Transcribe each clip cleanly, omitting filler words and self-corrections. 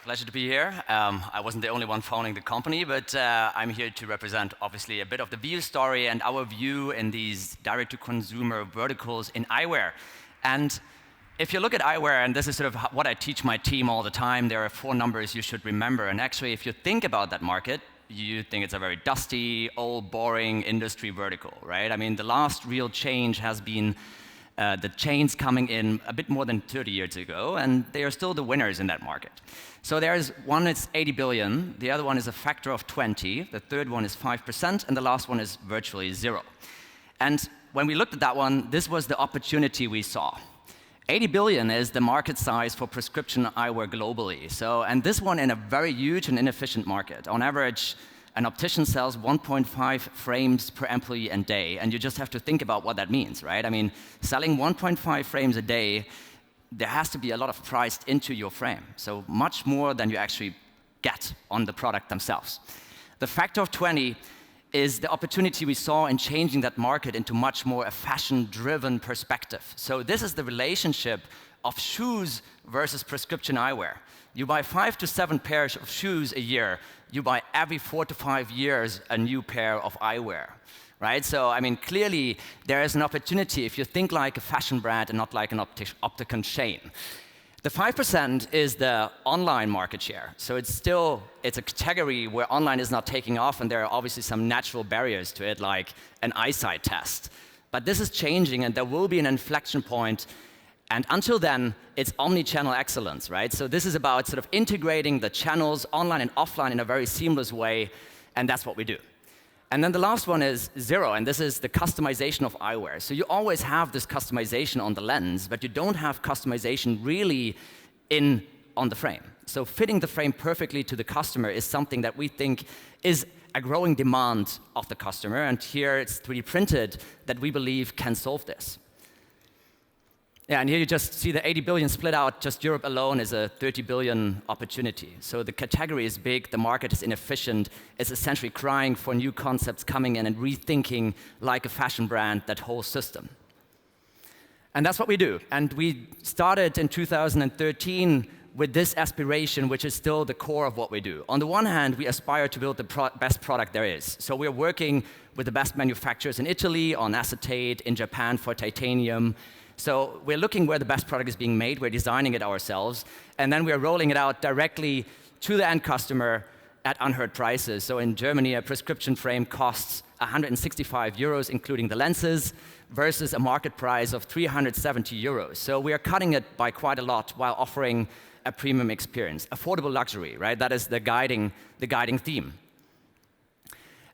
Pleasure to be here. I wasn't the only one founding the company, but I'm here to represent, obviously, a bit of the VIU story and our view in these direct-to-consumer verticals in eyewear. And if you look at eyewear, and this is sort of what I teach my team all the time, there are 4 numbers you should remember. And actually, if you think about that market, you think it's a very dusty, old, boring industry vertical, right? I mean, the last real change has been the chains coming in a bit more than 30 years ago, and they are still the winners in that market. So there's one that's 80 billion, the other one is a factor of 20, the third one is 5%, and the last one is virtually 0. And when we looked at that one, this was the opportunity we saw. 80 billion is the market size for prescription eyewear globally. So, and this one in a very huge and inefficient market. On average, an optician sells 1.5 frames per employee a day, and you just have to think about what that means, right? I mean, selling 1.5 frames a day, there has to be a lot of priced into your frame, so much more than you actually get on the product themselves. The factor of 20 is the opportunity we saw in changing that market into much more a fashion-driven perspective. So this is the relationship of shoes versus prescription eyewear. You buy 5 to 7 pairs of shoes a year. You buy every 4 to 5 years a new pair of eyewear, right? So, I mean, clearly, there is an opportunity if you think like a fashion brand and not like an optical chain. The 5% is the online market share. So it's a category where online is not taking off, and there are obviously some natural barriers to it, like an eyesight test. But this is changing, and there will be an inflection point. And until then, it's omni-channel excellence, right? So this is about sort of integrating the channels online and offline in a very seamless way, and that's what we do. And then the last one is 0, and this is the customization of eyewear. So you always have this customization on the lens, but you don't have customization really on the frame. So fitting the frame perfectly to the customer is something that we think is a growing demand of the customer, and here it's 3D printed that we believe can solve this. Yeah, and here you just see the 80 billion split out. Just Europe alone is a 30 billion opportunity. So the category is big, the market is inefficient. It's essentially crying for new concepts coming in and rethinking, like a fashion brand, that whole system. And that's what we do. And we started in 2013 with this aspiration, which is still the core of what we do. On the one hand, we aspire to build the best product there is. So we're working with the best manufacturers in Italy on acetate, in Japan for titanium. So we're looking where the best product is being made, we're designing it ourselves, and then we're rolling it out directly to the end customer at unheard prices. So in Germany, a prescription frame costs 165 euros, including the lenses, versus a market price of 370 euros. So we are cutting it by quite a lot while offering a premium experience. Affordable luxury, right? That is the guiding theme.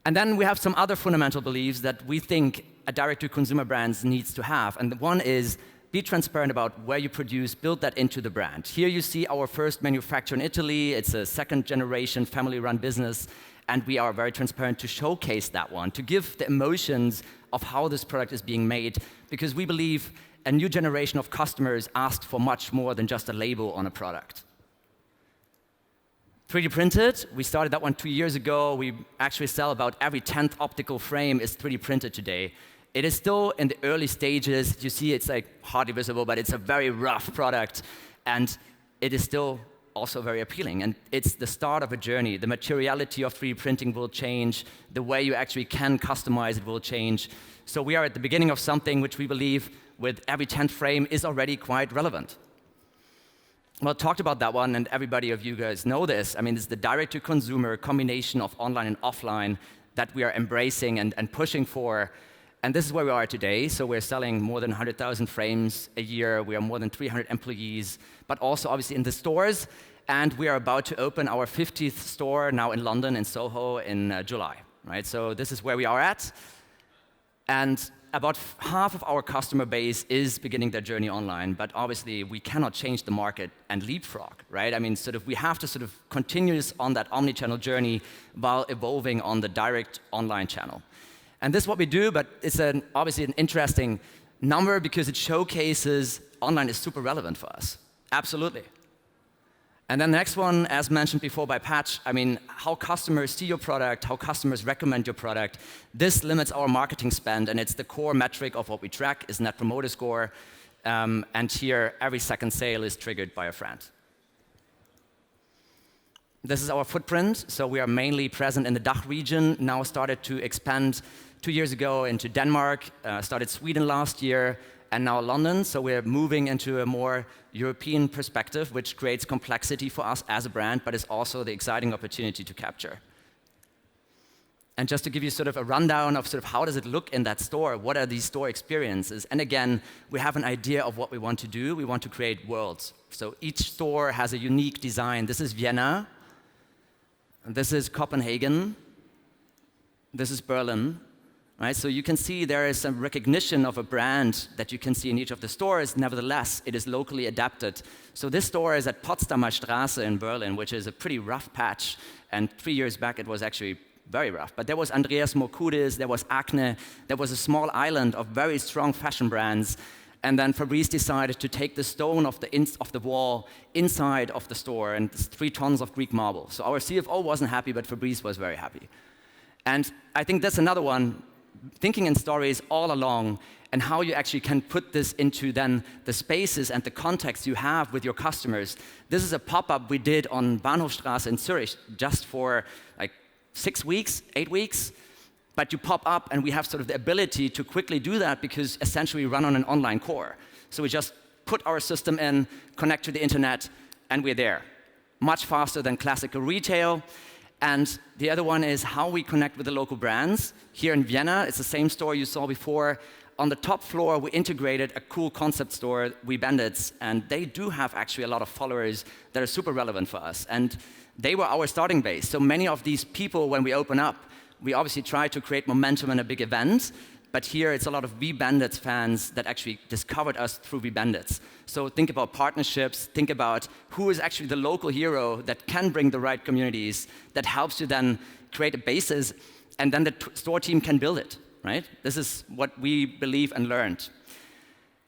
And then we have some other fundamental beliefs that we think a direct-to-consumer brand needs to have. And one is be transparent about where you produce, build that into the brand. Here you see our first manufacturer in Italy. It's a second-generation family-run business, and we are very transparent to showcase that one, to give the emotions of how this product is being made, because we believe a new generation of customers ask for much more than just a label on a product. 3D printed, we started that one 2 years ago. We actually sell about every 10th optical frame is 3D printed today. It is still in the early stages. You see it's like hardly visible, but it's a very rough product, and it is still also very appealing. And it's the start of a journey. The materiality of 3D printing will change. The way you actually can customize it will change. So we are at the beginning of something which we believe with every 10th frame is already quite relevant. Well, talked about that one, and everybody of you guys know this. I mean, it's the direct-to-consumer combination of online and offline that we are embracing and pushing for. And this is where we are today. So we're selling more than 100,000 frames a year. We are more than 300 employees, but also obviously in the stores. And we are about to open our 50th store now in London, in Soho, in July, right? So this is where we are at. And about half of our customer base is beginning their journey online, but obviously we cannot change the market and leapfrog, right? I mean, we have to continue on that omni-channel journey while evolving on the direct online channel. And this is what we do, but it's obviously an interesting number because it showcases online is super relevant for us. Absolutely. And then the next one, as mentioned before by Patch, I mean, how customers see your product, how customers recommend your product. This limits our marketing spend, and it's the core metric of what we track is Net Promoter Score. And here, every second sale is triggered by a friend. This is our footprint. So we are mainly present in the DACH region, now started to expand 2 years ago into Denmark, started Sweden last year, and now London. So we're moving into a more European perspective, which creates complexity for us as a brand, but is also the exciting opportunity to capture. And just to give you sort of a rundown of sort of how does it look in that store, what are these store experiences? And again, we have an idea of what we want to do. We want to create worlds. So each store has a unique design. This is Vienna. This is Copenhagen. This is Berlin. Right? So you can see there is some recognition of a brand that you can see in each of the stores. Nevertheless, it is locally adapted. So this store is at Potsdamer Straße in Berlin, which is a pretty rough patch. And 3 years back, it was actually very rough. But there was Andreas Mokoudis, there was Acne, there was a small island of very strong fashion brands. And then Fabrice decided to take the stone of the wall inside of the store, and it's 3 tons of Greek marble. So our CFO wasn't happy, but Fabrice was very happy. And I think that's another one, thinking in stories all along, and how you actually can put this into then the spaces and the context you have with your customers. This is a pop-up we did on Bahnhofstraße in Zurich just for like 6 weeks, 8 weeks. But you pop up, and we have sort of the ability to quickly do that because essentially we run on an online core. So we just put our system in, connect to the internet, and we're there. Much faster than classical retail. And the other one is how we connect with the local brands. Here in Vienna, it's the same store you saw before. On the top floor, we integrated a cool concept store, We Bandits, and they do have actually a lot of followers that are super relevant for us. And they were our starting base. So many of these people, when we open up, we obviously try to create momentum in a big event, but here it's a lot of We Bandits fans that actually discovered us through We Bandits. So think about partnerships, think about who is actually the local hero that can bring the right communities, that helps you then create a basis, and then the store team can build it, right? This is what we believe and learned.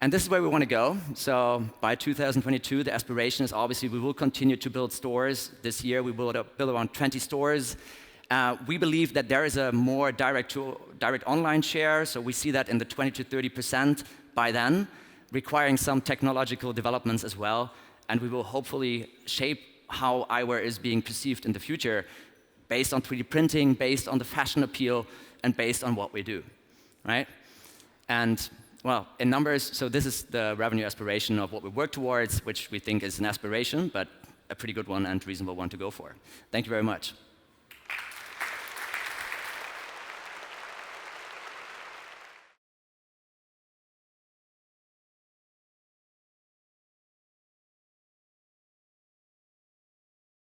And this is where we want to go. So by 2022, the aspiration is obviously we will continue to build stores. This year we will build around 20 stores. We believe that there is a more direct online share, so we see that in the 20 to 30% by then, requiring some technological developments as well, and we will hopefully shape how eyewear is being perceived in the future based on 3D printing, based on the fashion appeal, and based on what we do, right? And well, in numbers, so this is the revenue aspiration of what we work towards, which we think is an aspiration, but a pretty good one and reasonable one to go for. Thank you very much.